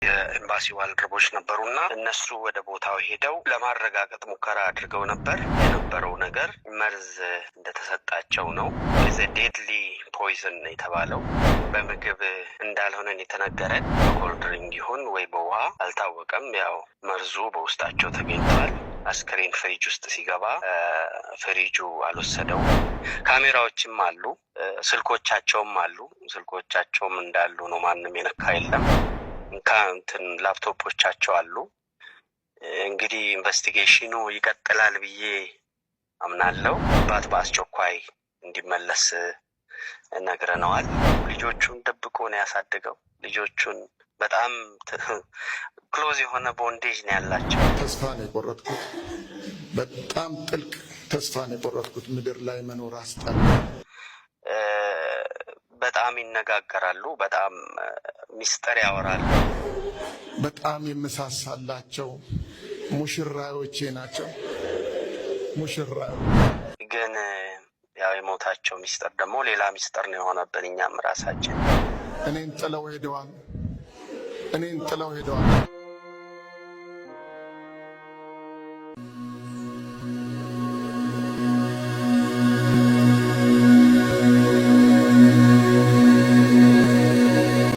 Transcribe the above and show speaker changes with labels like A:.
A: የኤምባሲ ባልደረቦች ነበሩና እነሱ ወደ ቦታው ሄደው ለማረጋገጥ ሙከራ አድርገው ነበር። የነበረው ነገር መርዝ እንደተሰጣቸው ነው። ዴድሊ ፖይዝን የተባለው በምግብ እንዳልሆነን የተነገረን በኮልድሪንግ ይሁን ወይ በውሃ አልታወቀም። ያው መርዙ በውስጣቸው ተገኝቷል። አስክሬን ፍሪጅ ውስጥ ሲገባ ፍሪጁ አልወሰደው። ካሜራዎችም አሉ፣ ስልኮቻቸውም አሉ። ስልኮቻቸውም እንዳሉ ነው። ማንም የነካ የለም። ላፕቶፖቻቸው አሉ። እንግዲህ ኢንቨስቲጌሽኑ ይቀጥላል ብዬ አምናለሁ። በአስቸኳይ እንዲመለስ ነግረነዋል። ልጆቹን ደብቆ ነው ያሳደገው። ልጆቹን በጣም ክሎዝ የሆነ ቦንዴጅ ነው ያላቸው።
B: ተስፋ ነው የቆረጥኩት። በጣም ጥልቅ ተስፋ ነው የቆረጥኩት። ምድር ላይ መኖር አስጠላ።
A: በጣም ይነጋገራሉ። በጣም ሚስጥር ያወራሉ።
B: በጣም የምሳሳላቸው ሙሽራዮቼ ናቸው። ሙሽራ
A: ግን ያው የሞታቸው ሚስጥር ደግሞ ሌላ ሚስጥር ነው የሆነብን እኛም ራሳችን።
B: እኔን ጥለው ሄደዋል።